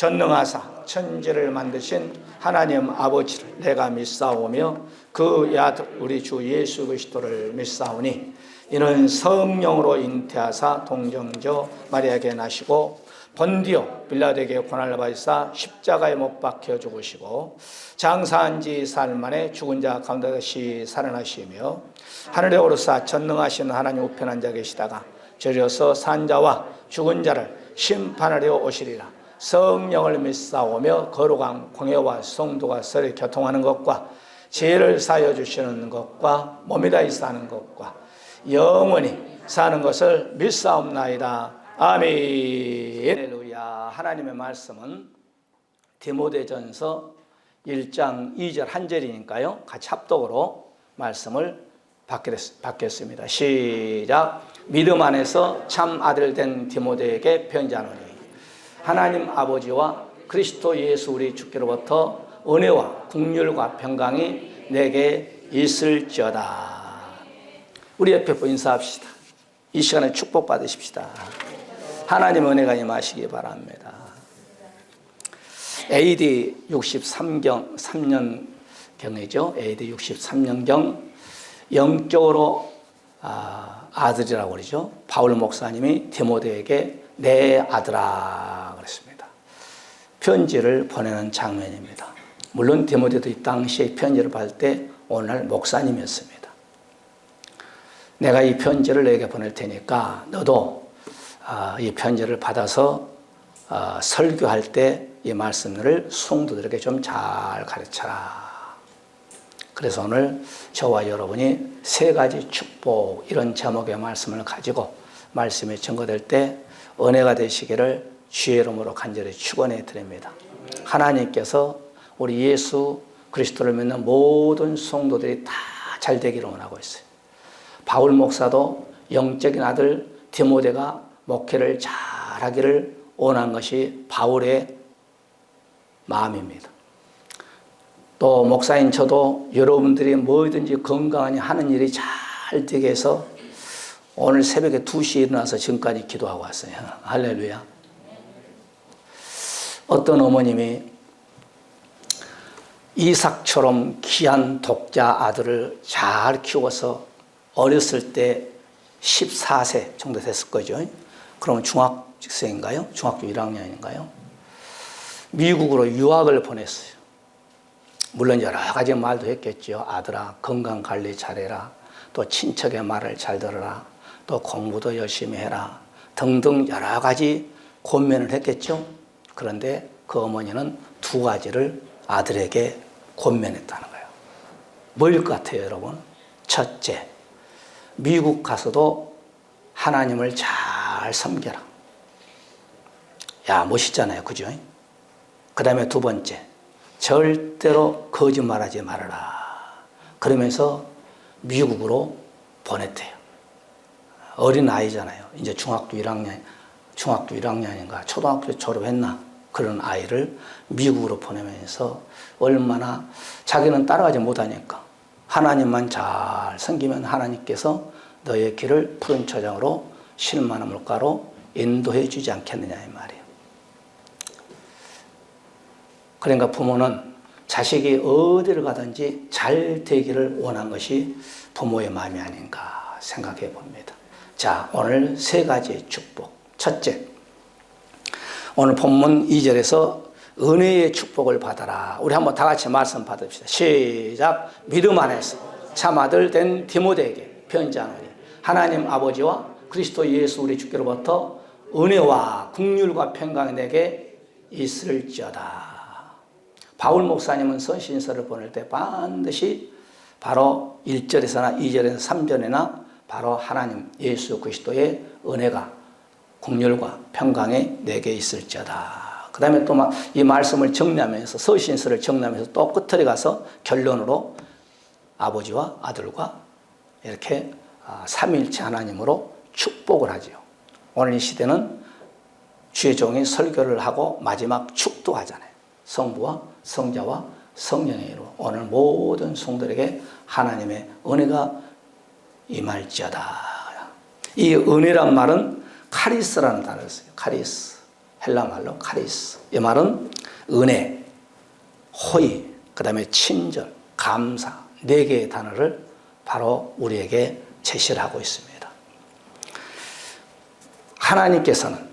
전능하사 천지를 만드신 하나님 아버지를 내가 믿사오며 그 아들 우리 주 예수 그리스도를 믿사오니 이는 성령으로 잉태하사 동정녀 마리아에게 나시고 본디오 빌라도에게 고난을 받으사 십자가에 못 박혀 죽으시고 장사한 지 사흘 만에 죽은 자 가운데 다시 살아나시며 하늘에 오르사 전능하신 하나님 우편한 자 계시다가 저리어서 산 자와 죽은 자를 심판하려 오시리라. 성령을 믿사오며 거룩한 공회와 성도가 서로 교통하는 것과 죄를 사하여 주시는 것과 몸이 다히 사는 것과 영원히 사는 것을 믿사옵나이다. 아멘. 할렐루야. 하나님의 말씀은 디모데전서 1장 2절 한 절이니까요. 같이 합독으로 말씀을 받겠습니다. 시작. 믿음 안에서 참 아들 된 디모데에게 편지하노니 하나님 아버지와 그리스도 예수 우리 주께로부터 은혜와 긍휼과 평강이 내게 있을지어다. 우리 옆에 분 인사합시다. 이 시간에 축복 받으십시다. 하나님 은혜가 임하시기 바랍니다. AD 63년경이죠. AD 63년경 영적으로 아들이라고 그러죠. 바울 목사님이 디모데에게 내 아들아 그랬습니다. 편지를 보내는 장면입니다. 물론 디모데도 이 당시에 편지를 받을 때 오늘날 목사님이었습니다. 내가 이 편지를 너에게 보낼 테니까 너도 이 편지를 받아서 설교할 때 이 말씀들을 성도들에게 좀 잘 가르쳐라. 그래서 오늘 저와 여러분이 세 가지 축복 이런 제목의 말씀을 가지고 말씀이 증거될 때 은혜가 되시기를 주의 이름으로 간절히 축원해 드립니다. 하나님께서 우리 예수 그리스도를 믿는 모든 성도들이 다 잘 되기를 원하고 있어요. 바울 목사도 영적인 아들 디모데가 목회를 잘하기를 원한 것이 바울의 마음입니다. 또 목사인 저도 여러분들이 뭐든지 건강하니 하는 일이 잘 되게 해서 오늘 새벽에 2시에 일어나서 지금까지 기도하고 왔어요. 할렐루야. 어떤 어머님이 이삭처럼 귀한 독자 아들을 잘 키워서 어렸을 때 14세 정도 됐을 거죠. 그러면 중학생인가요? 중학교 1학년인가요? 미국으로 유학을 보냈어요. 물론 여러 가지 말도 했겠죠. 아들아 건강관리 잘해라. 또 친척의 말을 잘 들어라. 또 공부도 열심히 해라. 등등 여러 가지 권면을 했겠죠. 그런데 그 어머니는 두 가지를 아들에게 권면했다는 거예요. 뭐일 것 같아요, 여러분? 첫째, 미국 가서도 하나님을 잘 섬겨라. 야, 멋있잖아요. 그죠? 그 다음에 두 번째, 절대로 거짓말하지 말아라. 그러면서 미국으로 보냈대요. 어린 아이잖아요. 이제 중학교 1학년인가 초등학교 졸업했나 그런 아이를 미국으로 보내면서 얼마나 자기는 따라가지 못하니까 하나님만 잘 섬기면 하나님께서 너의 길을 푸른 초장으로 실만한 물가로 인도해 주지 않겠느냐 이 말이에요. 그러니까 부모는 자식이 어디를 가든지 잘 되기를 원한 것이 부모의 마음이 아닌가 생각해 봅니다. 자, 오늘 세 가지 축복. 첫째, 오늘 본문 2절에서 은혜의 축복을 받아라. 우리 한번 다 같이 말씀 받읍시다. 시작. 믿음 안에서 참 아들 된 디모데에게 편지하노니 하나님 아버지와 그리스도 예수 우리 주께로부터 은혜와 긍휼과 평강이 내게 있을지어다. 바울 목사님은 서신서를 보낼 때 반드시 바로 1절에서나 2절에서 3절에나 바로 하나님 예수 그리스도의 은혜가 긍휼과 평강이 내게 있을지어다. 그 다음에 또 이 말씀을 정리하면서 서신서를 정리하면서 또 끝에 가서 결론으로 아버지와 아들과 이렇게 삼위일체 하나님으로 축복을 하죠. 오늘 이 시대는 주의 종이 설교를 하고 마지막 축도하잖아요. 성부와 성자와 성령의 이름으로 오늘 모든 성도들에게 하나님의 은혜가 임할지어다. 이 은혜란 말은 카리스라는 단어를 써요. 카리스. 헬라 말로 카리스. 이 말은 은혜, 호의, 그 다음에 친절, 감사, 네 개의 단어를 바로 우리에게 제시를 하고 있습니다. 하나님께서는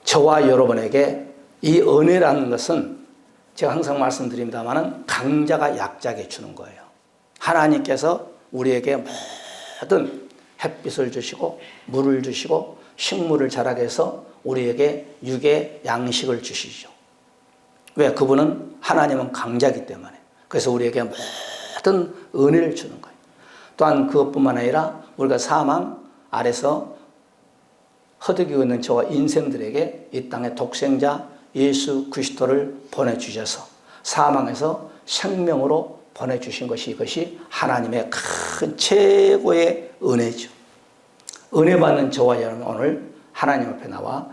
저와 여러분에게 이 은혜라는 것은 제가 항상 말씀드립니다만 강자가 약자에게 주는 거예요. 하나님께서 우리에게 모든 햇빛을 주시고 물을 주시고 식물을 자라게 해서 우리에게 육의 양식을 주시죠. 왜? 그분은 하나님은 강자이기 때문에. 그래서 우리에게 모든 은혜를 주는 거예요. 또한 그것뿐만 아니라 우리가 사망 아래서 허덕이고 있는 저와 인생들에게 이 땅의 독생자 예수 그리스도를 보내주셔서 사망에서 생명으로 보내주신 것이 이것이 하나님의 큰 최고의 은혜죠. 은혜 받는 저와 여러분 오늘 하나님 앞에 나와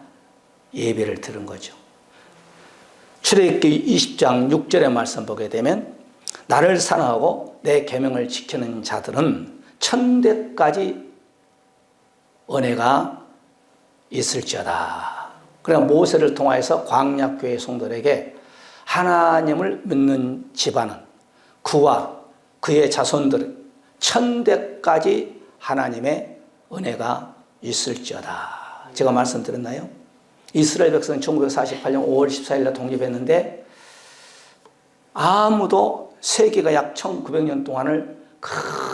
예배를 드린 거죠. 출애굽기 20장 6절의 말씀 보게 되면 나를 사랑하고 내 계명을 지키는 자들은 천대까지 은혜가 있을지어다. 그러니까 모세를 통하여서 광야교회 성도들에게 하나님을 믿는 집안은 그와 그의 자손들은 천대까지 하나님의 은혜가 있을지어다. 제가 말씀드렸나요? 이스라엘 백성은 1948년 5월 14일에 독립했는데 아무도 세계가 약 1900년 동안을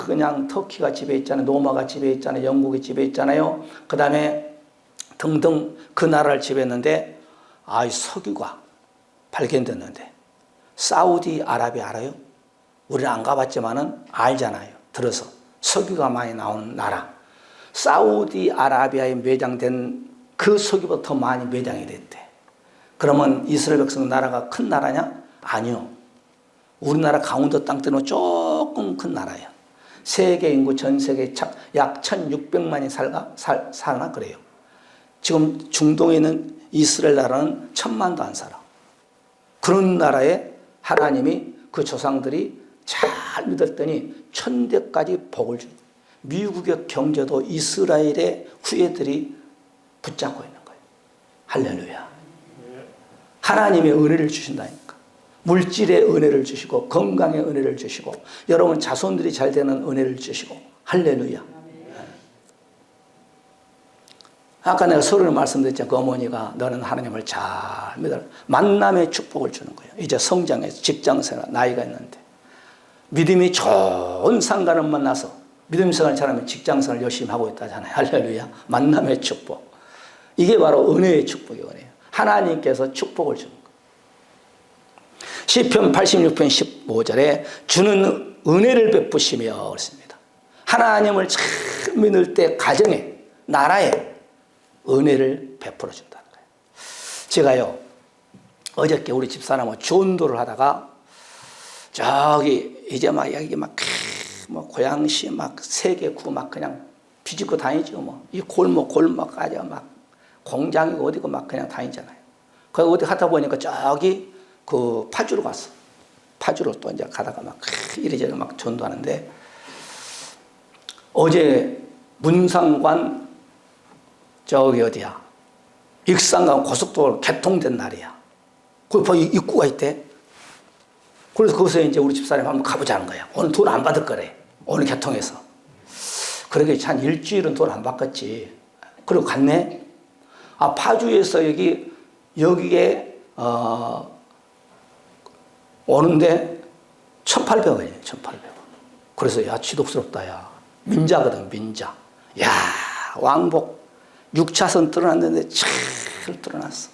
그냥 터키가 지배했잖아요. 로마가 지배했잖아요. 영국이 지배했잖아요. 그 다음에 등등 그 나라를 지배했는데 석유가 발견됐는데 사우디아라비아 알아요? 우리는 안 가봤지만은 알잖아요. 들어서 석유가 많이 나오는 나라. 사우디아라비아에 매장된 그 석유보다 더 많이 매장이 됐대. 그러면 이스라엘 백성 나라가 큰 나라냐? 아니요. 우리나라 강원도 땅 때는 조금 큰 나라예요. 세계 인구 전 세계 약 1600만이 살나 그래요. 지금 중동에 있는 이스라엘 나라는 1000만도 안 살아. 그런 나라에 하나님이 그 조상들이 잘 믿었더니 천대까지 복을 줍니다. 미국의 경제도 이스라엘의 후예들이 붙잡고 있는 거예요. 할렐루야. 하나님의 은혜를 주신다니까. 물질의 은혜를 주시고 건강의 은혜를 주시고 여러분 자손들이 잘 되는 은혜를 주시고 할렐루야. 아까 내가 서론에 말씀드렸잖아요. 그 어머니가 너는 하나님을 잘 믿어라. 만남의 축복을 주는 거예요. 이제 성장해서 직장생활 나이가 있는데 믿음이 좋은 상가를 만나서 믿음 생활 잘하면 직장생활 열심히 하고 있다잖아요. 할렐루야. 만남의 축복. 이게 바로 은혜의 축복이에요. 하나님께서 축복을 주는 거예요. 시편 86편 15절에 주는 은혜를 베푸시며 그랬습니다. 하나님을 잘 믿을 때 가정에 나라에 은혜를 베풀어 준다는 거예요. 제가요 어저께 우리 집사람하고 전도를 하다가 저기 이제 막 여기 막 고양시 막 세계구 막 그냥 비집고 다니죠. 뭐 이 골목까지 막 공장이고 어디고 막 그냥 다니잖아요. 거기 어디 하다 보니까 저기 그 파주로 갔어. 파주로 또 이제 가다가 막 이리저리 막 전도하는데 어제 문상관 저기 어디야 익산강 고속도로 개통된 날이야. 거기 입구가 있대. 그래서 거기서 이제 우리 집사람이 한번 가보자는 거야. 오늘 돈 안 받을 거래. 오늘 개통해서. 그러게 한 일주일은 돈 안 받겠지. 그리고 갔네. 파주에서 여기에 오는데 1,800원이에요. 1,800원. 그래서 야 지독스럽다. 야 민자거든 민자. 야 왕복 6차선 뚫어놨는데 잘 뚫어놨어.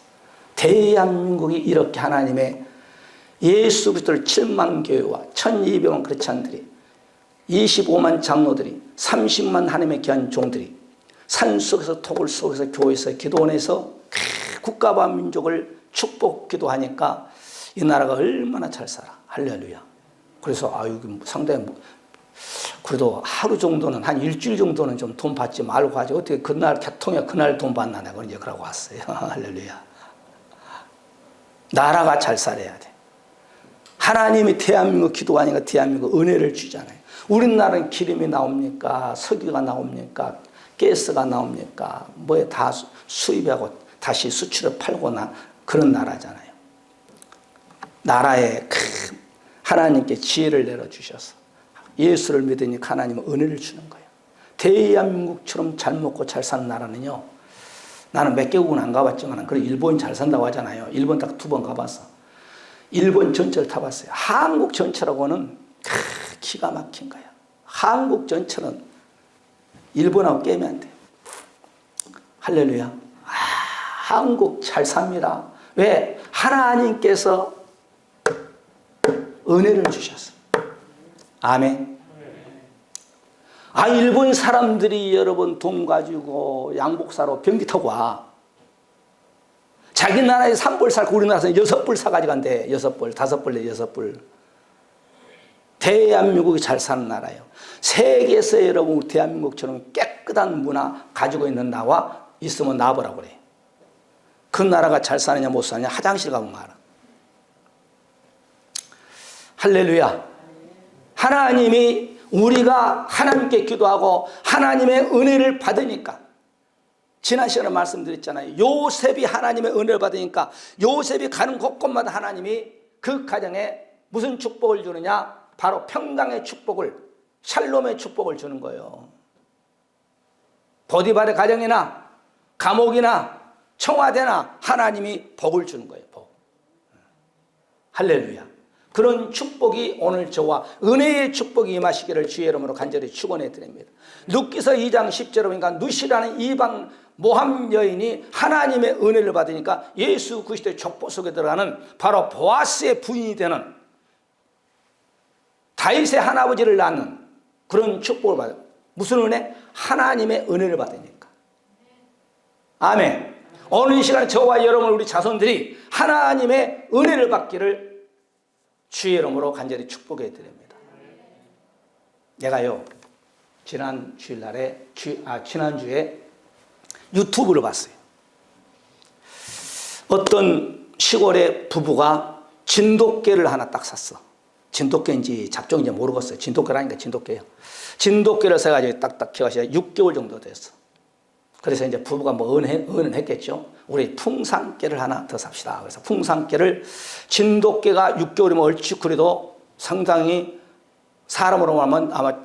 대한민국이 이렇게 하나님의 예수 그리스도를 7만 교회와 1,200만 크리스찬들이 25만 장로들이 30만 하나님의 귀한 종들이 산속에서 토굴 속에서 교회에서 기도원에서 국가와 민족을 축복 기도하니까 이 나라가 얼마나 잘 살아. 할렐루야. 그래서 상당히 그래도 하루 정도는 한 일주일 정도는 좀 돈 받지 말고 하지. 어떻게 그날 개통에 그날 돈 받나 내가 이제 그러고 왔어요. 할렐루야. 나라가 잘 살아야 돼. 하나님이 대한민국 기도하니까 대한민국 은혜를 주잖아요. 우리나라는 기름이 나옵니까? 석유가 나옵니까? 가스가 나옵니까? 뭐에 다 수입하고 다시 수출을 팔고 그런 나라잖아요. 나라에 하나님께 지혜를 내려주셔서 예수를 믿으니까 하나님은 은혜를 주는 거예요. 대한민국처럼 잘 먹고 잘 사는 나라는요, 나는 몇 개국은 안 가봤지만 그래 일본이 잘 산다고 하잖아요. 일본 딱 2번 가봤어. 일본 전철 타봤어요. 한국 전철하고는 기가 막힌 거야. 한국 전철은 일본하고 게임이 안 돼. 할렐루야. 한국 잘 삽니다. 왜? 하나님께서 은혜를 주셨어. 아멘. 일본 사람들이 여러분 돈 가지고 양복 사러 비행기 타고 와. 자기 나라에 3불 살고 우리나라에서는 6불 사가지고 간대. 6불, 5불, 6불. 대한민국이 잘 사는 나라예요. 세계에서 여러분 대한민국처럼 깨끗한 문화 가지고 있는 나라 있으면 나와보라고 그래. 그 나라가 잘 사느냐 못 사느냐 화장실 가보면 알아. 할렐루야. 하나님이 우리가 하나님께 기도하고 하나님의 은혜를 받으니까, 지난 시간에 말씀드렸잖아요. 요셉이 하나님의 은혜를 받으니까 요셉이 가는 곳곳마다 하나님이 그 가정에 무슨 축복을 주느냐? 바로 평강의 축복을, 샬롬의 축복을 주는 거예요. 보디발의 가정이나 감옥이나 청와대나 하나님이 복을 주는 거예요. 복. 할렐루야. 그런 축복이 오늘 저와 은혜의 축복이 임하시기를 주의 이름으로 간절히 축원해 드립니다. 룻기서 2장 10절에 보니까 누시라는 이방 모함 여인이 하나님의 은혜를 받으니까 예수 그리스도의 족보 속에 들어가는 바로 보아스의 부인이 되는 다윗의 할아버지를 낳는 그런 축복을 받아요. 무슨 은혜? 하나님의 은혜를 받으니까. 아멘. 오늘 이 시간에 저와 여러분 우리 자손들이 하나님의 은혜를 받기를 주의 이름으로 간절히 축복해 드립니다. 내가요, 지난 주일날에, 지난주에 유튜브를 봤어요. 어떤 시골의 부부가 진돗개를 하나 딱 샀어. 진돗개인지 잡종인지 모르겠어요. 진돗개라니까 진돗개예요. 진돗개를 사가지고 딱딱 키워서 6개월 정도 됐어. 그래서 이제 부부가 뭐 은했겠죠. 우리 풍산개를 하나 더 삽시다. 그래서 풍산개를, 진돗개가 6개월이면 얼추 상당히 사람으로 하면 아마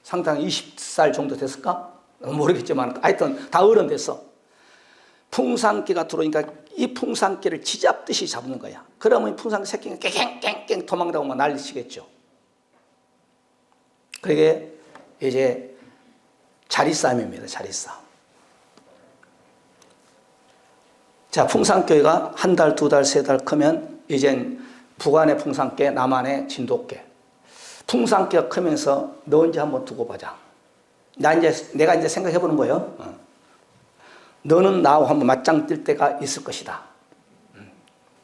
상당히 20살 정도 됐을까? 모르겠지만 하여튼 다 어른 됐어. 풍산개가 들어오니까 이 풍산개를 쥐잡듯이 잡는 거야. 그러면 풍산개 새끼가 깽깽깽 도망다고 막 난리치겠죠. 그게 이제 자리싸움입니다. 자리싸움. 자, 풍산개가 1달, 2달, 3달 크면 이젠 북한의 풍산개, 남한의 진돗개. 풍산개가 크면서 너 언제 한번 두고 보자. 내가 이제 생각해 보는 거예요. 너는 나하고 한번 맞짱 뜰 때가 있을 것이다.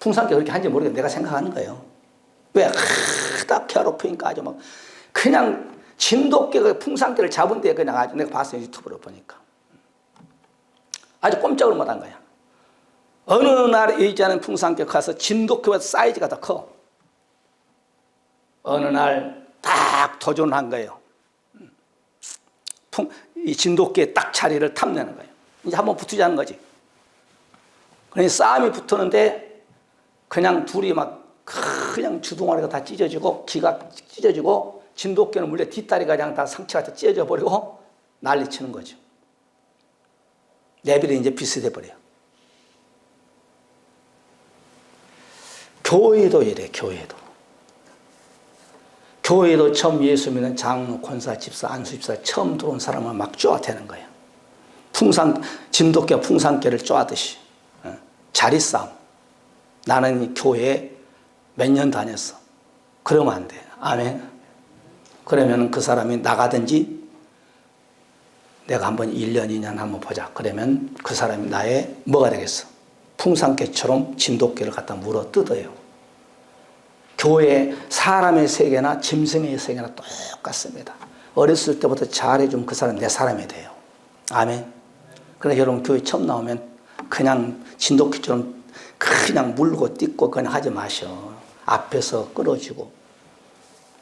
풍산개가 그렇게 한지 모르겠는데 내가 생각하는 거예요. 왜? 딱 괴롭히니까 아주 막 그냥 진돗개가 풍산개를 잡은 데 그냥 아주 내가 봤어요. 유튜브로 보니까. 아주 꼼짝을 못한 거야. 어느 날 있잖아요. 풍산개 가서 진돗개보다 사이즈가 더 커. 어느 날 딱 도전한 거예요. 이 진돗개의 딱 자리를 탐내는 거예요. 이제 한번 붙으자는 거지. 그러니 싸움이 붙었는데 그냥 둘이 막 그냥 주둥아리가 다 찢어지고 기가 찢어지고 진돗개는 물려 뒷다리가 그냥 다 상처가 찢어져 버리고 난리치는 거죠. 내비를 이제 비슷해 버려요. 교회도 이래. 교회도 처음 예수 믿는 장로, 권사, 집사, 안수 집사 처음 들어온 사람을 막 쪼아대는 거예요. 진돗개가 풍산개를 쪼아듯이. 자리싸움. 나는 이 교회에 몇 년 다녔어. 그러면 안 돼. 아멘. 그러면 그 사람이 나가든지 내가 한번 1년, 2년 한번 보자. 그러면 그 사람이 나의 뭐가 되겠어? 풍산개처럼 진돗개를 갖다 물어 뜯어요. 교회 사람의 세계나 짐승의 세계나 똑같습니다. 어렸을 때부터 잘해주면 그 사람 내 사람이 돼요. 아멘. 그래서 여러분 교회 처음 나오면 그냥 진돗개처럼 그냥 물고 뜯고 그냥 하지 마셔. 앞에서 끌어주고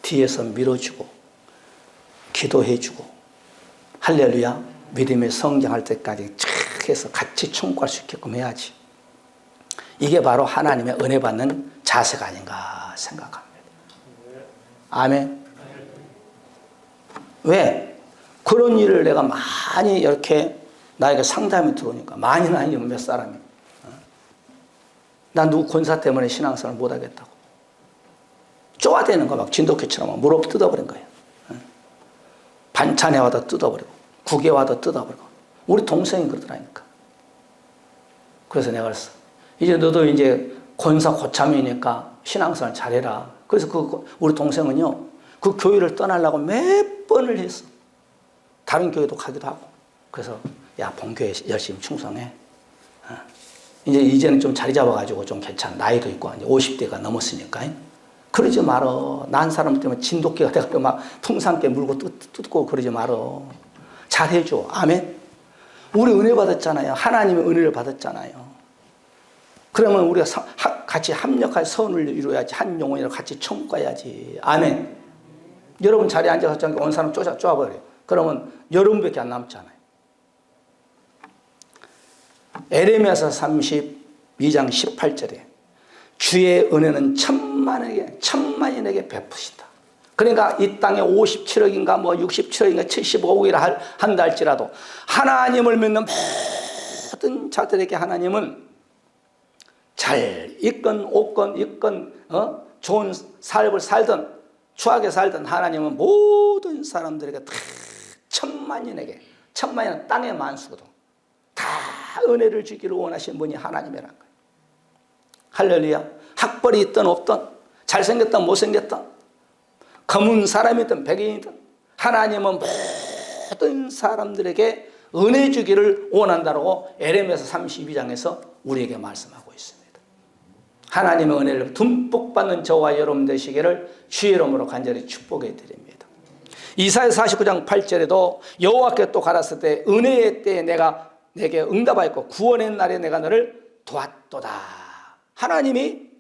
뒤에서 밀어주고 기도해주고 할렐루야 믿음의 성장할 때까지 착 해서 같이 청구할 수 있게끔 해야지. 이게 바로 하나님의 은혜 받는 자세가 아닌가 생각합니다. 아멘. 왜? 그런 일을 내가 많이 이렇게 나에게 상담이 들어오니까, 많이는 아니면 몇 사람이, 난 누구 권사 때문에 신앙생활을 못하겠다고 쪼아대는 거, 막 진돗개처럼 막 무릎 뜯어버린 거예요. 반찬에 와도 뜯어버리고 국에 와도 뜯어버리고. 우리 동생이 그러더라니까. 그래서 내가 그랬어. 이제 너도 이제 권사 고참이니까 신앙생활 잘해라. 그래서 우리 동생은요, 그 교회를 떠나려고 몇 번을 했어. 다른 교회도 가기도 하고. 그래서 야, 본교회 열심히 충성해. 이제는 좀 자리 잡아가지고 좀 괜찮아. 나이도 있고 이제 50대가 넘었으니까. 그러지 말어. 난 사람 때문에 진돗개가 돼가지고 막 풍산개 물고 뜯고 그러지 말어. 잘해줘. 아멘. 우리 은혜 받았잖아요. 하나님의 은혜를 받았잖아요. 그러면 우리가 같이 합력할 선을 이루어야지. 한 영혼이랑 같이 천국 가야지. 아멘. 여러분 자리에 앉아서 온 사람 쪼아버려요. 그러면 여러분밖에 안 남잖아요. 에레미야서 32장 18절에 주의 은혜는 천만인에게 베푸시다. 그러니까 이 땅에 57억인가 뭐 67억인가 75억이라 한다 할지라도 하나님을 믿는 모든 자들에게 하나님은 잘 있건 없건 좋은 삶을 살든 추하게 살든 하나님은 모든 사람들에게 다 천만인은 땅의 만수거든. 다 은혜를 주기를 원하신 분이 하나님이라는 거예요. 할렐루야. 학벌이 있든 없든 잘생겼든 못생겼든 검은 사람이든 백인이든 하나님은 모든 사람들에게 은혜 주기를 원한다고 에레미야서 32장에서 우리에게 말씀하고 있습니다. 하나님의 은혜를 듬뿍 받는 저와 여러분 되시기를 주의 이름으로 간절히 축복해 드립니다. 이사야 49장 8절에도 여호와께 또 가라사대 때 은혜의 때에 내가 내게 응답하였고 구원의 날에 내가 너를 도왔도다. 하나님이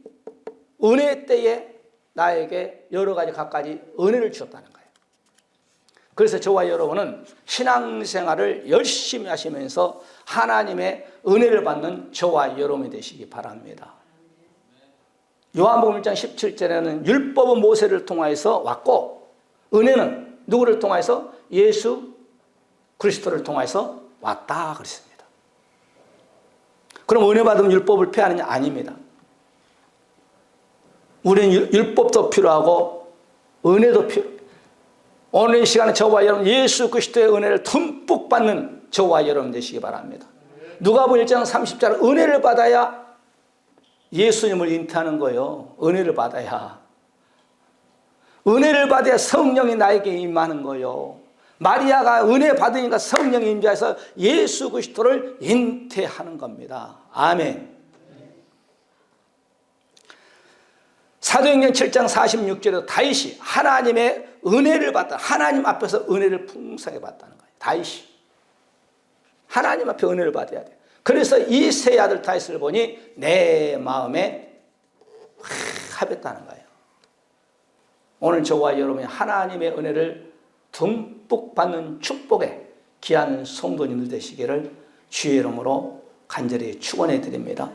은혜의 때에 나에게 여러 가지 갖가지 은혜를 주셨다는 거예요. 그래서 저와 여러분은 신앙생활을 열심히 하시면서 하나님의 은혜를 받는 저와 여러분이 되시기 바랍니다. 요한복음 1장 17절에는 율법은 모세를 통하여서 왔고 은혜는 누구를 통하여서? 예수 그리스도를 통하여서 왔다 그랬습니다. 그럼 은혜 받으면 율법을 폐하느냐? 아닙니다. 우리는 율법도 필요하고 은혜도 필요해요. 오늘 이 시간에 저와 여러분 예수 그리스도의 은혜를 듬뿍 받는 저와 여러분 되시기 바랍니다. 누가복음 1장 30절은 은혜를 받아야 예수님을 잉태하는 거예요. 은혜를 받아야. 은혜를 받아야 성령이 나에게 임하는 거예요. 마리아가 은혜 받으니까 성령이 임재해서 예수 그리스도를 잉태하는 겁니다. 아멘. 사도행전 7장 46절에 다윗이 하나님의 은혜를 받다. 하나님 앞에서 은혜를 풍성하게 받다는 거예요. 다윗이 하나님 앞에 은혜를 받아야 돼요. 그래서 이 세 아들 다윗을 보니 내 마음에 합했다는 거예요. 오늘 저와 여러분이 하나님의 은혜를 듬뿍 받는 축복에 귀한 성도님들 되시기를 주의 이름으로 간절히 축원해 드립니다.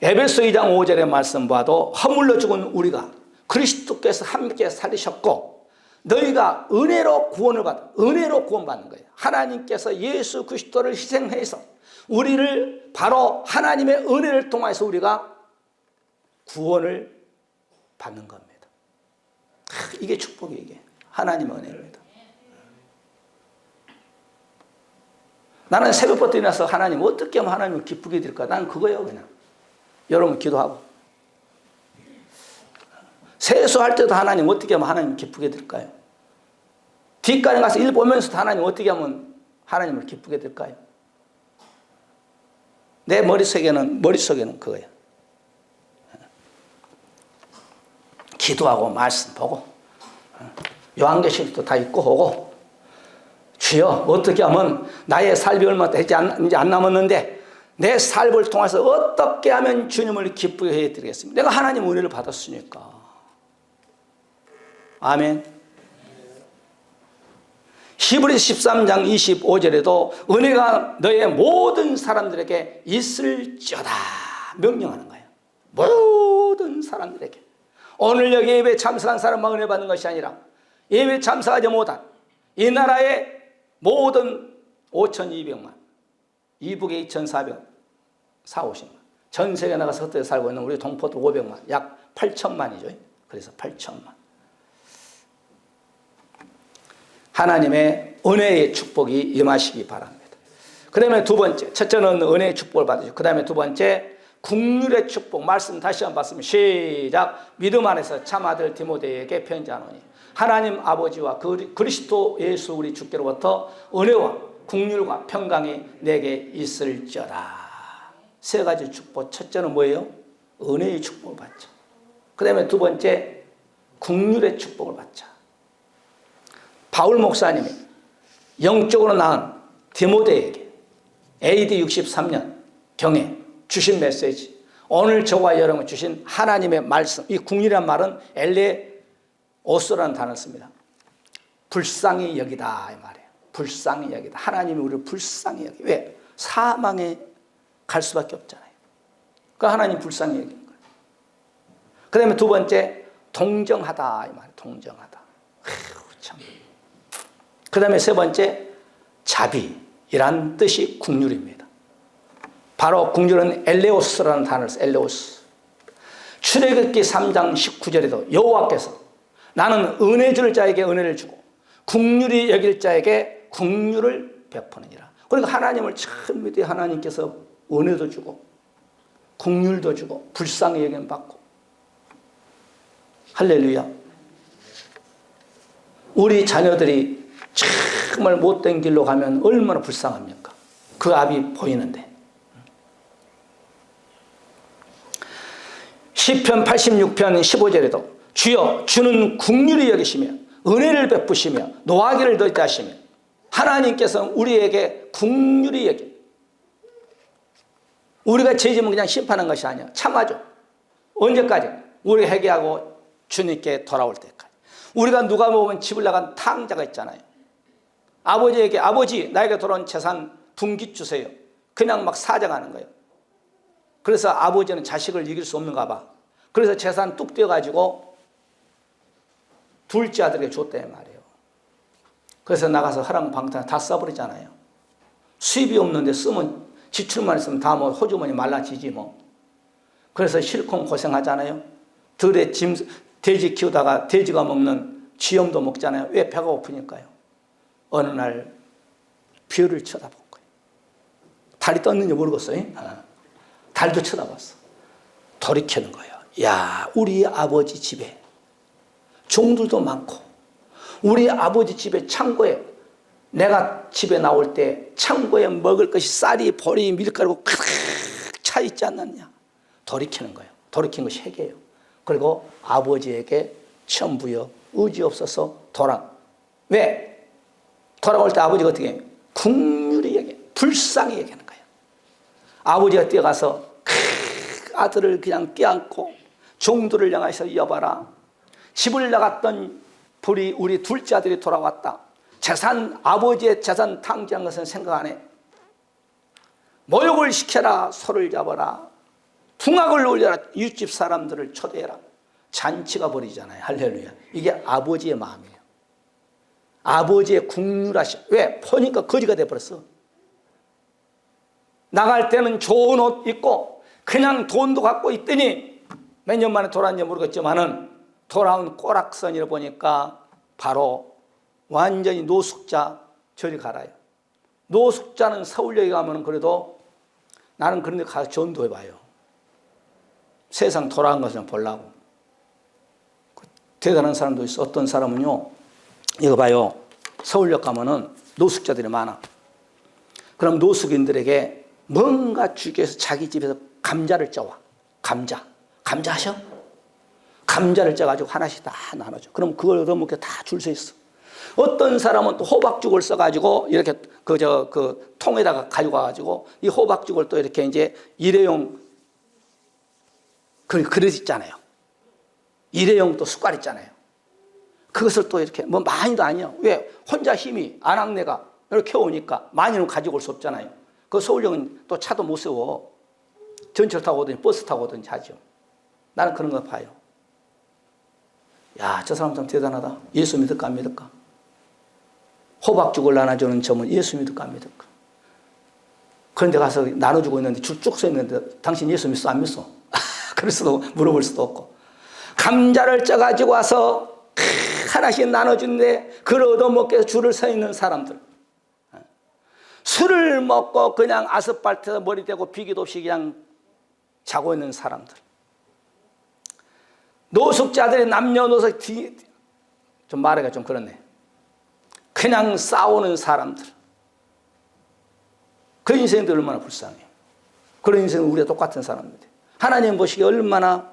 에베소 2장 5절의 말씀 봐도 허물러 죽은 우리가 그리스도께서 함께 살리셨고 너희가 은혜로 구원을 은혜로 구원받는 거예요. 하나님께서 예수 그리스도를 희생해서 우리를 바로 하나님의 은혜를 통해서 우리가 구원을 받는 겁니다. 이게 축복이에요. 이게 하나님의 은혜입니다. 나는 새벽부터 일어나서 하나님 어떻게 하면 하나님을 기쁘게 드릴까? 난 그거예요. 그냥 여러분 기도하고 세수할 때도 하나님 어떻게 하면 하나님 기쁘게 드릴까요? 뒷간에 가서 일 보면서도 하나님 어떻게 하면 하나님을 기쁘게 드릴까요? 내 머릿속에는 그거예요. 기도하고 말씀 보고 요한계시록도 다 읽고 오고 주여 어떻게 하면 나의 삶이 얼마 되지 이제 안 남았는데 내 삶을 통해서 어떻게 하면 주님을 기쁘게 해드리겠습니다. 내가 하나님 은혜를 받았으니까. 아멘. 히브리서 13장 25절에도 은혜가 너의 모든 사람들에게 있을지어다 명령하는 거예요. 모든 사람들에게. 오늘 여기 예배 참석한 사람만 은혜 받는 것이 아니라 예배 참석하지 못한 이 나라의 모든 5,200만, 이북에 2,400, 4,50만, 전 세계 나가서 흩어져 살고 있는 우리 동포들 500만, 약 8천만이죠. 그래서 8천만. 하나님의 은혜의 축복이 임하시기 바랍니다. 그 다음에 두 번째, 첫째는 은혜의 축복을 받으시고, 그 다음에 두 번째, 국률의 축복. 말씀 다시 한번 봤으면 시작. 믿음 안에서 참아들 디모데에게 편지하노니 하나님 아버지와 그리스도 예수 우리 주께로부터 은혜와 국률과 평강이 내게 있을지어다. 세 가지 축복. 첫째는 뭐예요? 은혜의 축복을 받자. 그 다음에 두 번째, 국률의 축복을 받자. 바울 목사님이 영적으로 낳은 디모데에게 AD 63년 경에 주신 메시지, 오늘 저와 여러분 주신 하나님의 말씀. 이 국률이란 말은 엘레오스라는 단어를 씁니다. 불쌍히 여기다 이 말이에요. 불쌍히 여기다. 하나님이 우리를 불쌍히 여기. 왜? 사망에 갈 수밖에 없잖아요. 그러니까 하나님 불쌍히 여기는 거예요. 그 다음에 두 번째, 동정하다 이 말이에요. 동정하다. 참. 그 다음에 세 번째, 자비이란 뜻이 국률입니다. 바로 국률은 엘레오스라는 단어를 써요. 엘레오스. 출애굽기 3장 19절에도 여호와께서 나는 은혜 줄 자에게 은혜를 주고 국률이 여길 자에게 국률을 베푸느니라. 그러니까 하나님을 참 믿어 하나님께서 은혜도 주고 국률도 주고 불쌍히 여김 받고. 할렐루야. 우리 자녀들이 정말 못된 길로 가면 얼마나 불쌍합니까? 그 앞이 보이는데. 시편 86편 15절에도 주여 주는 국률이 여기시며 은혜를 베푸시며 노하기를 더디 하시며 하나님께서는 우리에게 국률이 여기. 우리가 죄지면 그냥 심판한 것이 아니야. 참아줘. 언제까지? 우리가 회개하고 주님께 돌아올 때까지. 우리가 누가 보면 집을 나간 탕자가 있잖아요. 아버지에게 아버지 나에게 돌아온 재산 분깃 주세요. 그냥 막 사정하는 거예요. 그래서 아버지는 자식을 이길 수 없는가 봐. 그래서 재산 뚝 떼어가지고 둘째 아들에게 줬단 말이에요. 그래서 나가서 허랑방탕 다 써버리잖아요. 수입이 없는데 쓰면 지출만 있으면 다 뭐 호주머니 말라지지 뭐. 그래서 실컷 고생하잖아요. 들에 돼지 키우다가 돼지가 먹는 쥐염도 먹잖아요. 왜? 배가 고프니까요. 어느 날 별을 쳐다본 거예요. 달이 떴는지 모르겠어요. 달도 쳐다봤어. 돌이키는 거예요. 야, 우리 아버지 집에 종들도 많고 우리 아버지 집에 창고에 내가 집에 나올 때 창고에 먹을 것이 쌀이 보리 밀가루가 가득 차 있지 않느냐. 돌이키는 거예요. 돌이킨 것이 회개예요. 그리고 아버지에게 천부여 의지 없어서 왜? 돌아올 때 아버지가 어떻게 해요? 국률이 얘기해. 불쌍히 얘기하는 거예요. 아버지가 뛰어가서 아들을 그냥 껴안고 종들을 향해서 여봐라. 집을 나갔던 우리 둘째 아들이 돌아왔다. 아버지의 재산 탕진한 것은 생각 안 해. 모욕을 시켜라. 소를 잡아라. 풍악을 울려라. 이웃집 사람들을 초대해라. 잔치가 벌이잖아요. 할렐루야. 이게 아버지의 마음이에요. 아버지의 국률하심. 왜? 보니까 거지가 돼버렸어. 나갈 때는 좋은 옷 입고 그냥 돈도 갖고 있더니 몇 년 만에 돌아왔는지 모르겠지만은 돌아온 꼬락선이를 보니까 바로 완전히 노숙자 저리 가라요. 노숙자는 서울역에 가면은 그래도 나는 그런 데 가서 전도해봐요. 세상 돌아간 것을 보려고. 대단한 사람도 있어. 어떤 사람은요, 이거 봐요. 서울역 가면은 노숙자들이 많아. 그럼 노숙인들에게 뭔가 주기 위해서 자기 집에서 감자를 쪄와. 감자 하셔? 감자를 쪄가지고 하나씩 다 나눠줘. 그럼 그걸 얻어먹게 다 줄 서 있어. 어떤 사람은 또 호박죽을 써가지고 이렇게 그 통에다가 가지고 와가지고 이 호박죽을 또 이렇게 이제 일회용 그릇 있잖아요. 일회용 또 숟갈 있잖아요. 그것을 또 이렇게 뭐 많이도 아니야. 왜? 혼자 힘이 안악내가 이렇게 오니까 많이는 가지고 올 수 없잖아요. 그 서울역은 또 차도 못 세워. 전철 타고 오든지 버스 타고 오든지 하죠. 나는 그런 거 봐요. 야, 저 사람 참 대단하다. 예수 믿을까 안 믿을까? 호박죽을 나눠주는 점은 예수 믿을까 안 믿을까? 그런데 가서 나눠주고 있는데 줄 쭉 서 있는데 당신 예수 믿어 안 믿어? 그럴 수도 물어볼 수도 없고. 감자를 쪄가지고 와서 하나씩 나눠주는데 그걸 얻어먹기 위해서 줄을 서 있는 사람들. 술을 먹고 그냥 아스팔트에서 머리 대고 비기도 없이 그냥 자고 있는 사람들. 노숙자들이 남녀노소 좀 말하기가 좀 그렇네. 그냥 싸우는 사람들. 그 인생도 얼마나 불쌍해요. 그런 인생은 우리가 똑같은 사람인데 하나님 보시기에 얼마나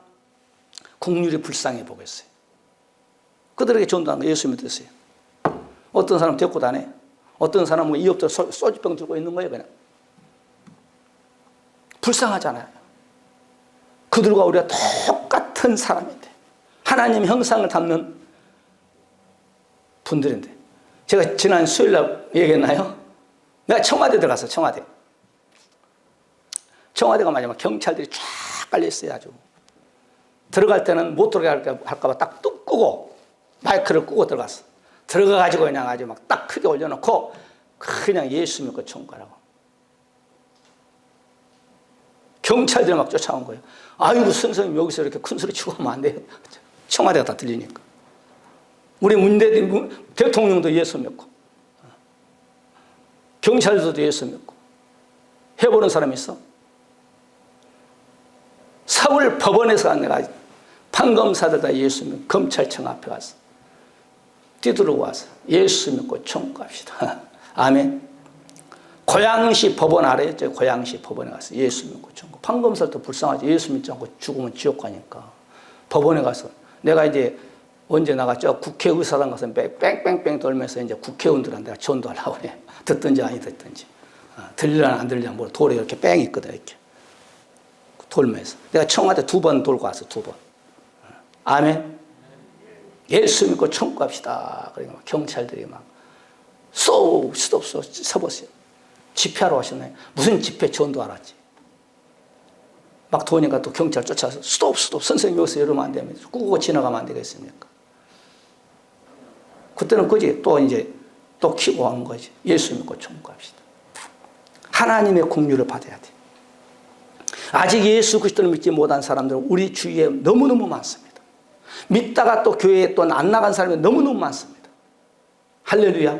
국률이 불쌍해 보겠어요. 그들에게 전도한 거 예수 믿으세요. 어떤 사람 데리고 다녀. 어떤 사람은 이 없도 소주병 들고 있는 거예요. 그냥 불쌍하잖아요. 그들과 우리가 똑같은 사람인데 하나님 형상을 담는 분들인데 제가 지난 수요일날 얘기했나요? 내가 청와대 들어갔어. 청와대가 마지막 경찰들이 쫙 깔려있어요. 아주 들어갈 때는 못 들어갈까 할까봐 딱 뚝 끄고 마이크를 끄고 들어갔어. 들어가가지고 그냥 아주 막 딱 크게 올려놓고 그냥 예수 믿고 청구하라고. 경찰들이 막 쫓아온 거예요. 아이고 선생님 여기서 이렇게 큰 소리 치고 하면 안 돼요. 청와대가 다 들리니까. 우리 대통령도 예수 믿고 경찰들도 예수 믿고 해보는 사람이 있어? 서울 법원에서 내가 판검사들 다 예수 믿고 검찰청 앞에 가서 뒤돌고 와서 예수 믿고 청구합시다. 아멘. 고양시 법원 아래에 고양시 법원에 가서 예수 믿고 청구. 판검사도 불쌍하지. 예수 믿지 않고 죽으면 지옥 가니까 법원에 가서 내가 이제 언제 나갔죠? 국회의사당 가서 뺑뺑뺑 돌면서 이제 국회의원들한테 내가 전도하려고 그래. 듣든지 아니 듣든지. 들리려나 안 들리려나 모르고 돌에 이렇게 뺑 있거든. 이렇게 돌면서 내가 청와대 2번 돌고 왔어. 2번. 아멘. 예수 믿고 청구합시다. 그러니까 경찰들이 막 수도 없어 서보세요. 집회하러 하셨네. 무슨 집회 전도하라지. 막 도니까 또 경찰 쫓아서 수도 없어 선생님 여기서 이러면 안 됩니다. 꾸고 지나가면 안 되겠습니까? 그때는 그지 또 이제 또 키고 하는 거지. 예수 믿고 청구합시다. 하나님의 공유를 받아야 돼. 아직 예수 그리스도를 믿지 못한 사람들은 우리 주위에 너무너무 많습니다. 믿다가 또 교회에 또 안 나간 사람이 너무너무 많습니다. 할렐루야.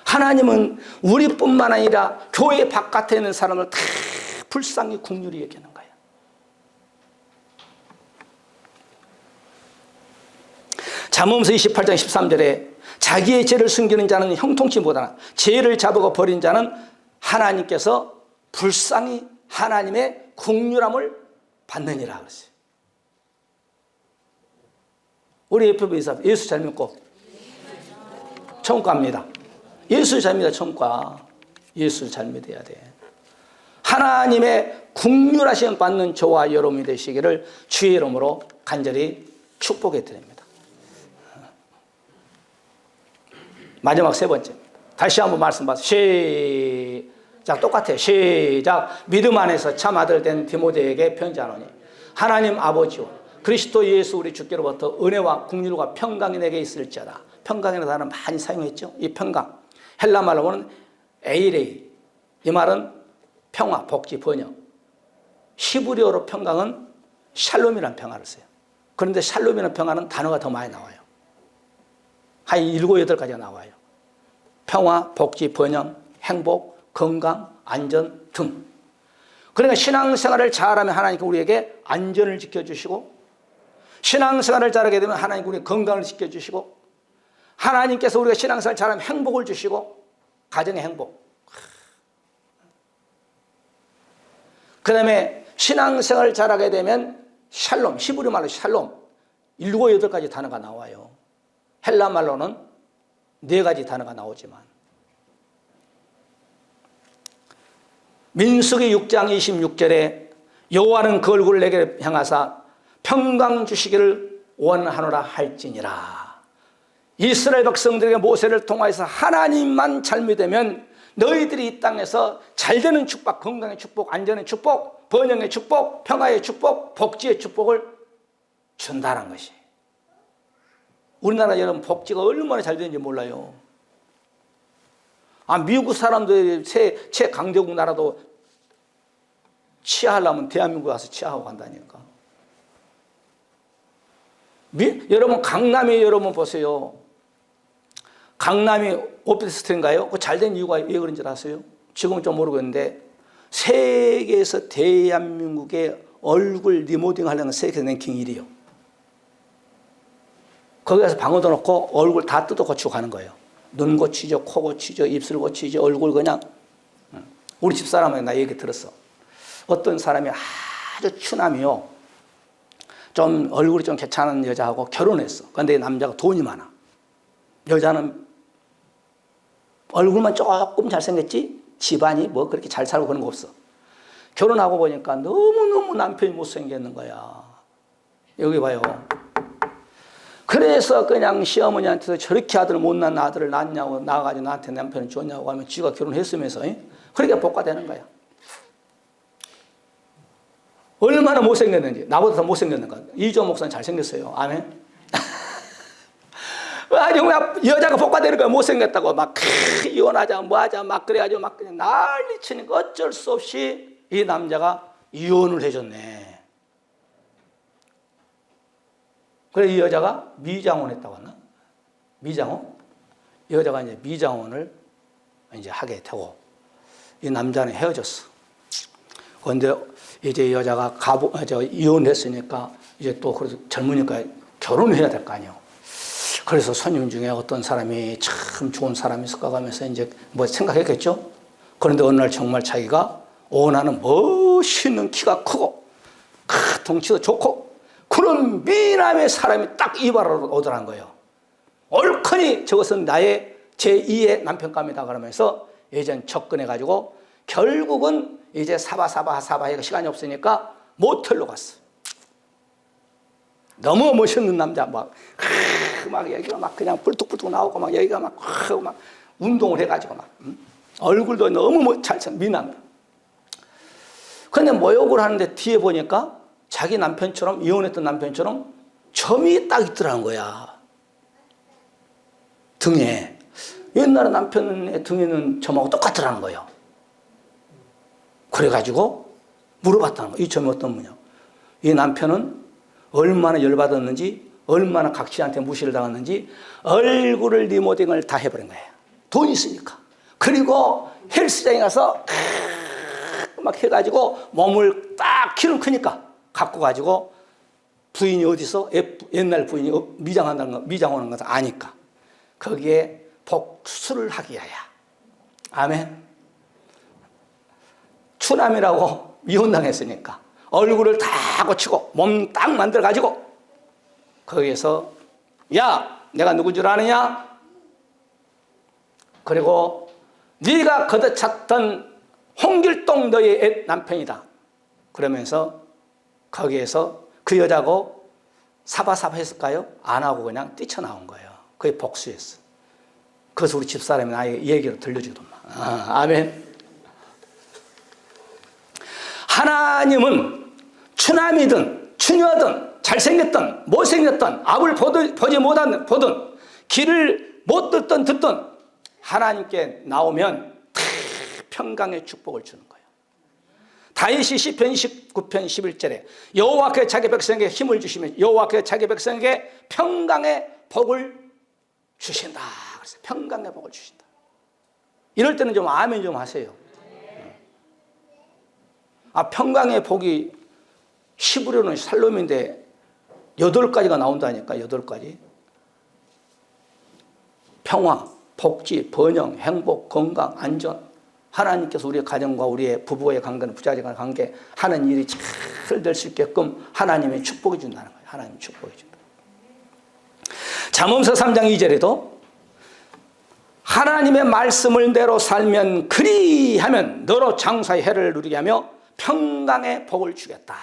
하나님은 우리뿐만 아니라 교회 바깥에 있는 사람을 다 불쌍히 국률이 여기는 거예요. 잠언서 28장 13절에 자기의 죄를 숨기는 자는 형통치 못하나 죄를 잡아가 버린 자는 하나님께서 불쌍히 하나님의 국률함을 받느니라 그랬어요. 우리 예표부 이사 예수 잘 믿고 청구합니다. 예수 잘 믿어 청구하. 예수 잘 믿어야 돼. 하나님의 국률하심 받는 저와 여러분이 되시기를 주의 이름으로 간절히 축복해 드립니다. 마지막 3번째. 다시 한번 말씀 받아서 시작. 똑같아요. 시작. 믿음 안에서 참 아들 된 디모데에게 편지하노니 하나님 아버지와 그리스도 예수 우리 주께로부터 은혜와 국률과 평강이 내게 있을지어다. 평강이라는 단어를 많이 사용했죠. 이 평강. 헬라 말로는 에이레이. 이 말은 평화, 복지, 번영. 히브리어로 평강은 샬롬이라는 평화를 써요. 그런데 샬롬이라는 평화는 단어가 더 많이 나와요. 한 7, 8가지가 나와요. 평화, 복지, 번영, 행복, 건강, 안전 등. 그러니까 신앙생활을 잘하면 하나님께 우리에게 안전을 지켜주시고 신앙생활을 잘하게 되면 하나님께 우리 건강을 지켜주시고 하나님께서 우리가 신앙생활을 잘하면 행복을 주시고 가정의 행복. 그 다음에 신앙생활을 잘하게 되면 샬롬, 히브리 말로 샬롬 7, 8가지 단어가 나와요. 헬라 말로는 4가지 단어가 나오지만 민수기 6장 26절에 여호와는 그 얼굴을 내게 향하사 평강 주시기를 원하노라 할지니라. 이스라엘 백성들에게 모세를 통하여서 하나님만 잘 믿으면 너희들이 이 땅에서 잘되는 축복, 건강의 축복, 안전의 축복, 번영의 축복, 평화의 축복, 복지의 축복을 준다는 것이. 우리나라 여러분 복지가 얼마나 잘 되는지 몰라요. 미국 사람들이 최강대국 나라도 치하하려면 대한민국 와서 치하하고 간다니까. 여러분 강남에 여러분 보세요. 강남이 오피스텔인가요? 그 잘된 이유가 왜 그런 줄 아세요? 지금은 좀 모르겠는데 세계에서 대한민국의 얼굴 리모델링 하려는 세계 랭킹 1위요. 거기 가서 방어도 놓고 얼굴 다 뜯어 고치고 가는 거예요. 눈 고치죠, 코 고치죠, 입술 고치죠, 얼굴 그냥. 우리 집사람한테 나 얘기 들었어. 어떤 사람이 아주 추남이요. 좀 얼굴이 좀 괜찮은 여자하고 결혼했어. 그런데 남자가 돈이 많아. 여자는 얼굴만 조금 잘생겼지 집안이 뭐 그렇게 잘 살고 그런 거 없어. 결혼하고 보니까 너무너무 남편이 못생겼는 거야. 여기 봐요. 그래서 그냥 시어머니한테도 저렇게 아들 못난 아들을 낳냐고 낳아가지고 나한테 남편을 줬냐고 하면 지가 결혼했으면서 그렇게 복가되는 거야. 얼마나 못생겼는지. 나보다 더 못생겼는가. 이조 목사는 잘생겼어요. 아멘. 아주 여자가 복가되는 거야. 못생겼다고 막 이혼하자 뭐하자 막 그래가지고 막 그냥 난리치니까 어쩔 수 없이 이 남자가 이혼을 해줬네. 그래 이 여자가 미장원 했다고 했나? 미장원? 이 여자가 이제 미장원을 이제 하게 되고 이 남자는 헤어졌어. 그런데 이제 이 여자가 이혼했으니까 이제 또 그래서 젊으니까 결혼을 해야 될 거 아니에요. 그래서 손님 중에 어떤 사람이 참 좋은 사람이 있을까 하면서 이제 뭐 생각했겠죠. 그런데 어느 날 정말 자기가 원하는 멋있는 키가 크고 덩치도 좋고 그런 미남의 사람이 딱 이발하러 오더란 거예요. 얼큰이 저것은 나의 제2의 남편감이다 그러면서 예전 접근해가지고 결국은 이제 사바사바 시간이 없으니까 모텔로 갔어. 너무 멋있는 남자 막 여기가 막 그냥 뿔뚝뿔뚝 나오고 막 여기가 막 운동을 해가지고 막 얼굴도 너무 잘생 미남. 그런데 모욕을 하는데 뒤에 보니까 자기 남편처럼 이혼했던 남편처럼 점이 딱 있더라는 거야. 등에. 옛날에 남편의 등에는 점하고 똑같더라는 거예요. 그래가지고 물어봤다는 거예요. 이 점이 어떤 분이냐. 이 남편은 얼마나 열받았는지 얼마나 각시한테 무시를 당했는지 얼굴을 리모델링을 다 해버린 거예요. 돈이 있으니까. 그리고 헬스장에 가서 막 해가지고 몸을 딱 키는 크니까 갖고 가지고 부인이 어디서 옛날 부인이 미장한다는 거, 미장하는 것을 아니까 거기에 복수를 하기 위하여. 아멘. 추남이라고 이혼당했으니까 얼굴을 다 고치고 몸 딱 만들어 가지고 거기에서 야 내가 누군 줄 아느냐? 그리고 네가 걷어찼던 홍길동 너의 남편이다. 그러면서 거기에서 그 여자고 사바사바 했을까요? 안 하고 그냥 뛰쳐나온 거예요. 그게 복수였어. 그래서 우리 집사람이 나에게 얘기를 들려주더만. 아멘. 하나님은 추남이든 추녀든 잘생겼든 못생겼든 앞을 보지 보든 길을 못 듣든 하나님께 나오면 평강의 축복을 주는 거예요. 다윗이 시편 29편 11절에 여호와께서 자기 백성에게 힘을 주시며 여호와께서 자기 백성에게 평강의 복을 주신다. 그래서 평강의 복을 주신다. 이럴 때는 좀 아멘 좀 하세요. 평강의 복이 히브리어는 살롬인데 8가지가 나온다니까. 8가지. 평화, 복지, 번영, 행복, 건강, 안전. 하나님께서 우리의 가정과 우리의 부부의 관계는 부자리간 관계 하는 일이 잘 될 수 있게끔 하나님이 축복해 준다는 거예요. 하나님이 축복해 준다. 잠언서 3장 2절에도 하나님의 말씀을 내로 살면 그리하면 너로 장사의 해를 누리게 하며 평강의 복을 주겠다.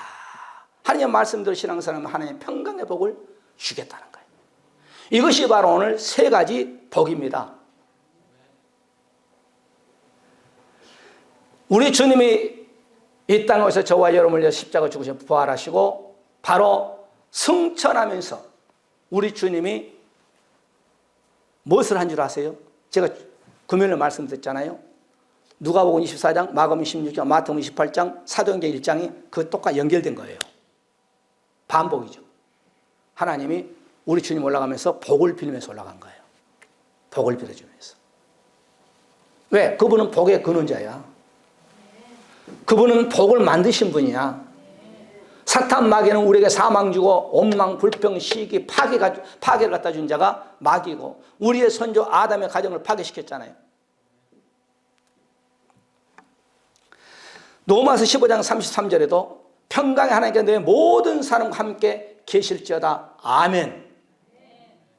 하나님의 말씀대로 신앙생활하면 하나님의 평강의 복을 주겠다는 거예요. 이것이 바로 오늘 3가지 복입니다. 우리 주님이 이 땅에서 저와 여러분을 위해 십자가 죽으셔 부활하시고 바로 승천하면서 우리 주님이 무엇을 한 줄 아세요? 제가 금요일에 말씀드렸잖아요. 누가복음 24장, 마가복음 16장, 마태복음 28장, 사도행전 1장이 그 똑같이 연결된 거예요. 반복이죠. 하나님이 우리 주님 올라가면서 복을 빌면서 올라간 거예요. 복을 빌어주면서. 왜? 그분은 복의 근원자야. 그분은 복을 만드신 분이야. 사탄 마귀는 우리에게 사망 주고 원망, 불평, 시기, 파괴를 갖다 준 자가 마귀고 우리의 선조 아담의 가정을 파괴시켰잖아요. 로마서 15장 33절에도 평강의 하나님께 내 모든 사람과 함께 계실지어다. 아멘.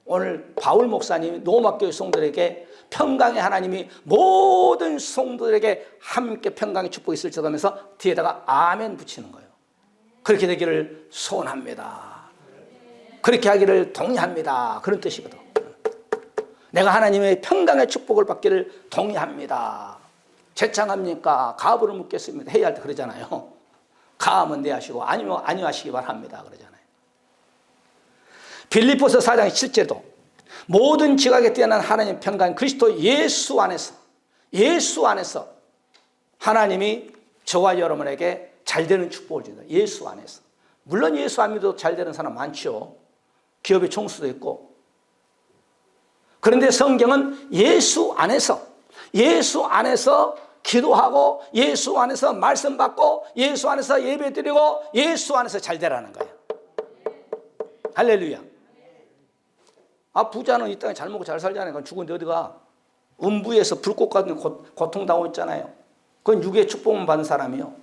오늘 바울 목사님이 로마교회 성도들에게 평강의 하나님이 모든 성도들에게 함께 평강의 축복이 있을지어다 하면서 뒤에다가 아멘 붙이는 거예요. 그렇게 되기를 소원합니다. 그렇게 하기를 동의합니다. 그런 뜻이거든. 내가 하나님의 평강의 축복을 받기를 동의합니다. 제창합니까? 가부를 묻겠습니다. 회의할 때 그러잖아요. 가하면 네 하시고 아니면 아니요 하시기 바랍니다. 그러잖아요. 빌립보서 4장 7절도 모든 지각에 뛰어난 하나님 평강 그리스도 예수 안에서 하나님이 저와 여러분에게 잘 되는 축복을 준다. 예수 안에서. 물론 예수 안 믿어도 잘 되는 사람 많죠. 기업의 총수도 있고. 그런데 성경은 예수 안에서 기도하고 예수 안에서 말씀 받고 예수 안에서 예배 드리고 예수 안에서 잘 되라는 거예요. 할렐루야. 아, 부자는 이 땅에 잘 먹고 잘 살잖아요. 그건 죽은데 어디가? 음부에서 불꽃 같은 고통당하고 있잖아요. 그건 육의 축복만 받은 사람이요.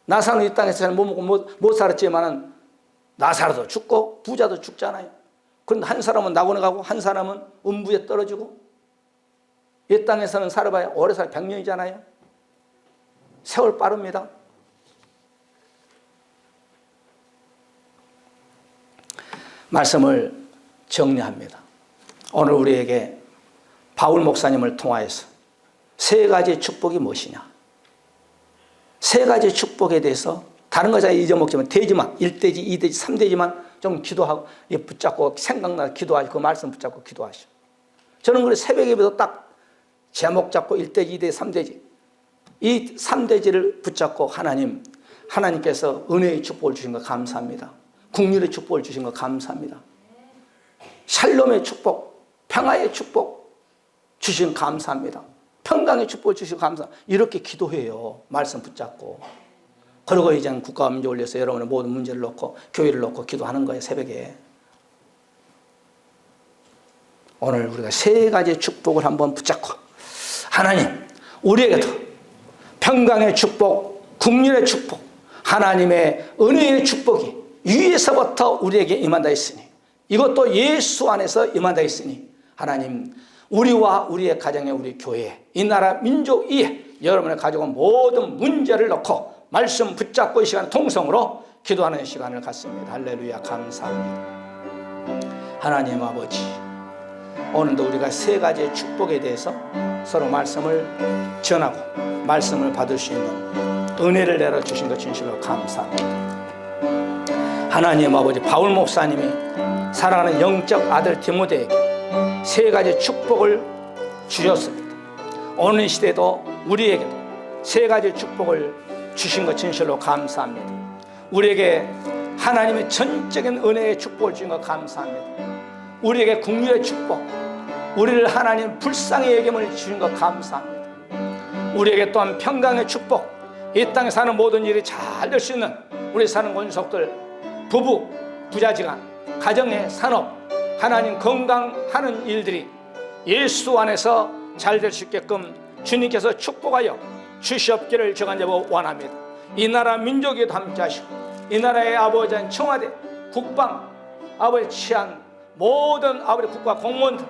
나사로는 이 땅에서 잘 못 먹고 못 살았지만은 나사로도 죽고 부자도 죽잖아요. 그런데 한 사람은 낙원에 가고 한 사람은 음부에 떨어지고 이 땅에서는 살아봐야 오래 살 100년이잖아요. 세월 빠릅니다. 말씀을 정리합니다. 오늘 우리에게 바울 목사님을 통하여서 세 가지 축복이 무엇이냐? 세 가지 축복에 대해서 다른 거 잘 잊어먹지만 대지만 1대지, 2대지, 3대지만 좀 기도하고 붙잡고 생각나서 기도하시고 그 말씀 붙잡고 기도하시오. 저는 그래 새벽 예배도 딱 제목 잡고 1대지, 2대지, 3대지 이 3대지를 붙잡고 하나님께서 은혜의 축복을 주신 거 감사합니다. 국률의 축복을 주신 거 감사합니다. 샬롬의 축복, 평화의 축복 주신 감사합니다. 평강의 축복을 주시고 감사합니다. 이렇게 기도해요. 말씀 붙잡고. 그리고 이제는 국가와 민족을 위해서 여러분의 모든 문제를 놓고 교회를 놓고 기도하는 거예요. 새벽에. 오늘 우리가 세 가지 축복을 한번 붙잡고 하나님 우리에게도 평강의 축복, 국률의 축복, 하나님의 은혜의 축복이 위에서부터 우리에게 임한다 했으니 이것도 예수 안에서 임한다 했으니 하나님 우리와 우리의 가정에 우리 교회 이 나라 민족 위에 여러분의 가족은 모든 문제를 놓고 말씀 붙잡고 이 시간 통성으로 기도하는 시간을 갖습니다. 할렐루야 감사합니다. 하나님 아버지 오늘도 우리가 세 가지의 축복에 대해서 서로 말씀을 전하고 말씀을 받을 수 있는 은혜를 내려주신 것 진실로 감사합니다. 하나님 아버지 바울 목사님이 사랑하는 영적 아들 디모데에게 세 가지 축복을 주셨습니다. 오늘 시대도 우리에게도 세 가지 축복을 주신 것 진실로 감사합니다. 우리에게 하나님의 전적인 은혜의 축복을 주신 것 감사합니다. 우리에게 국률의 축복, 우리를 하나님 불쌍히 여김을 주신 것 감사합니다. 우리에게 또한 평강의 축복, 이 땅에 사는 모든 일이 잘 될 수 있는 우리 사는 권속들, 부부, 부자지간, 가정의 산업, 하나님 건강하는 일들이 예수 안에서 잘 될 수 있게끔 주님께서 축복하여 주시옵기를 주간제보 원합니다. 이 나라 민족에도 함께 하시고 이 나라의 아버지 청와대, 국방, 아버지 치안 모든 아버지 국가 공무원들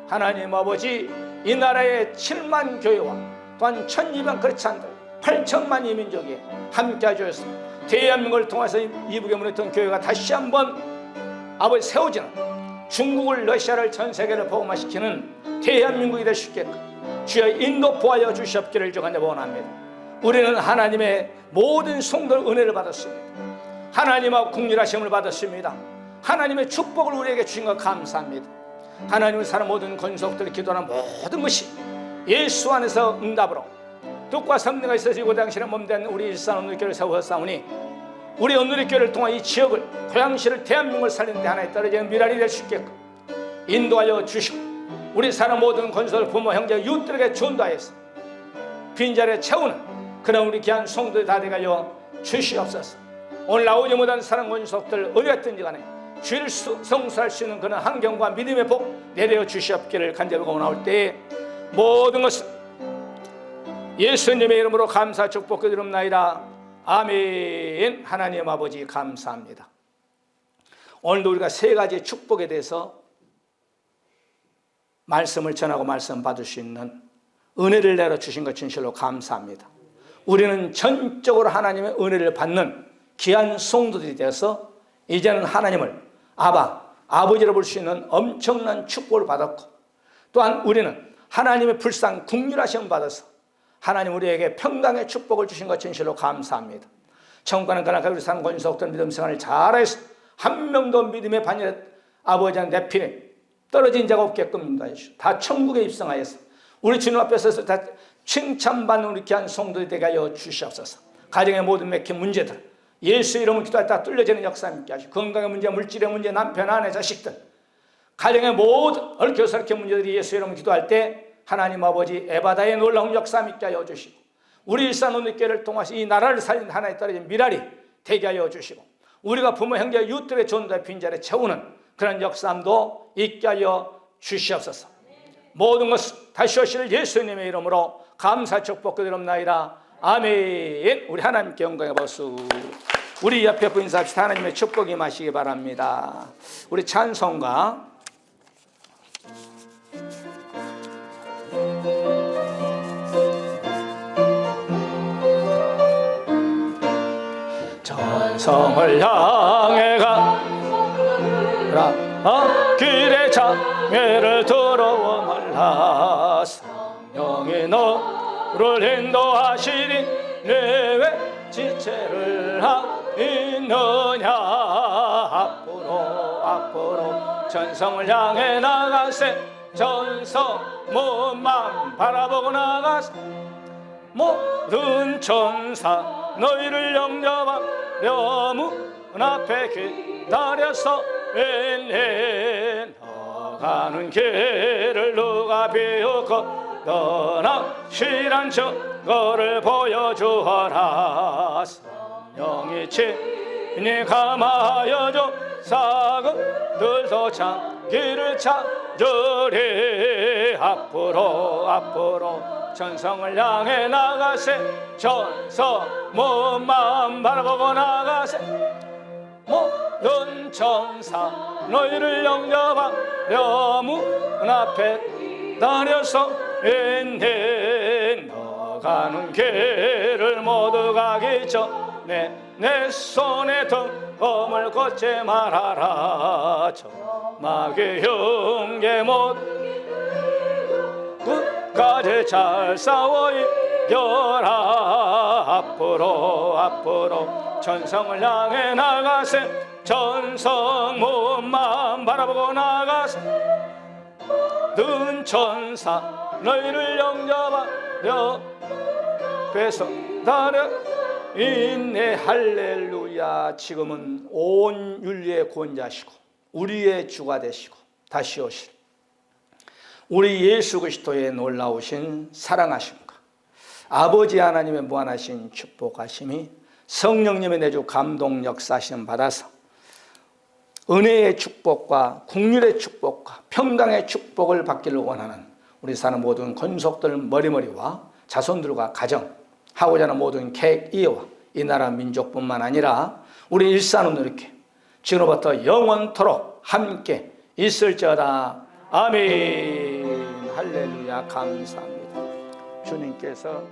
하나님 아버지 이 나라의 7만 교회와 또한 1200 그렇지 않은 8천만 이민족이 함께 하셨습니다. 대한민국을 통해서 이북에 무너졌던 교회가 다시 한번 아버지 세워지는 중국을 러시아를 전 세계를 복음화시키는 대한민국이 될 수 있게끔 주여 인도하여 주시옵기를 간절히 원합니다. 우리는 하나님의 모든 성도의 은혜를 받았습니다. 하나님의 긍휼하심을 받았습니다. 하나님의 축복을 우리에게 주신 것 감사합니다. 하나님을 사는 모든 권속들이 기도하는 모든 것이 예수 안에서 응답으로 뜻과 성령가 있어서 이 당신의 몸된 우리 일산 온누리교회를 세우셨사오니 우리 온누리교회를 통한 이 지역을 고양시를 대한민국을 살리는 데 하나에 떨어지는 미랄이 될 수 있게끔 인도하여 주시고 우리 사는 모든 권속 부모 형제 이웃들에게 전도하여서 빈자리에 채우는 그런 우리 귀한 성도들 다 되가여 주시옵소서. 오늘 나오지 못한 사랑 권속들 어디였든지 간에 주를 성수할 수 있는 그런 환경과 믿음의 복 내려 주시옵기를 간절히 원하올 때에 모든 것은 예수님의 이름으로 감사 축복드립나이다. 아멘. 하나님 아버지 감사합니다. 오늘도 우리가 세 가지 축복에 대해서 말씀을 전하고 말씀 받을 수 있는 은혜를 내려주신 것 진실로 감사합니다. 우리는 전적으로 하나님의 은혜를 받는 귀한 성도들이 되어서 이제는 하나님을 아버지로 볼 수 있는 엄청난 축복을 받았고 또한 우리는 하나님의 불쌍 긍휼하심을 받아서 하나님 우리에게 평강의 축복을 주신 것 진실로 감사합니다. 천국가는 그날 우리 사는 권속들 믿음 생활을 잘해서 한 명도 믿음의 반열에 아버지한 내 필에 떨어진 자가 없게끔 인도하여 주시고 다 천국에 입성하여서 우리 주님 앞에서 다 칭찬받는 우리 귀한 성도들이 되게 하여 주시옵소서. 가정의 모든 맥힌 문제들 예수 이름으로 기도할 때 뚫려지는 역사 있게 하시고 건강의 문제, 물질의 문제, 남편, 아내, 자식들 가정의 모든 얽혀서렇게 문제들이 예수 이름으로 기도할 때 하나님 아버지 에바다의 놀라운 역사 있게 하여 주시고 우리 일산 온누리교회를 통해서 이 나라를 살린 하나에 떨어진 미랄이 되게 하여 주시고 우리가 부모, 형제, 이웃들의 전도의 빈자리에 채우는 그런 역사함도 있게 하여 주시옵소서. 모든 것을 다시 오실 예수님의 이름으로 감사 축복드립나이다. 아멘. 우리 하나님께 영광의 박수. 우리 옆에 분 인사합시다. 하나님의 축복이 임하시기 바랍니다. 우리 찬송가 전성을 향해 가라 길의 장애를 들어와 말라 성령이 너를 인도하시니 내외 지체를 하있느냐 앞으로 전성을 향해 나가세 전성 몸만 바라보고 나가세 모든 천사 너희를 영접하려 문 앞에 기다려서 나가는 길을 누가 비우고 너나 실한 증거를 보여주어라 성령이 친히 감하여 조사그들도 장기를 찾으리 앞으로 전성을 향해 나가세 전성 몸만 바라보고 나가세 모든 천사 너희를 영접하려 문 앞에 기다려서 너가는 길을 모두 가기 전에 내 손에 등검을 꽂지 말아라 마귀 흉계 못 끝까지 잘 싸워 이겨라 앞으로 전성을 향해 나가세 전성 몸만 바라보고 나가세 든 천사 너희를 영접하려 뺏어 다려 있네 할렐루야. 지금은 온 윤리의 권자시고 우리의 주가 되시고 다시 오실 우리 예수 그리스도의 놀라우신 사랑하심과 아버지 하나님의 무한하신 축복하심이 성령님의 내주 감동 역사하심 받아서 은혜의 축복과 긍휼의 축복과 평강의 축복을 받기를 원하는 우리 사는 모든 권속들 머리머리와 자손들과 가정 하고자 하는 모든 계획 이해와 이 나라 민족뿐만 아니라 우리 일산은 이렇게 지금부터 영원토록 함께 있을지어다. 아멘. 할렐루야. 감사합니다. 주님께서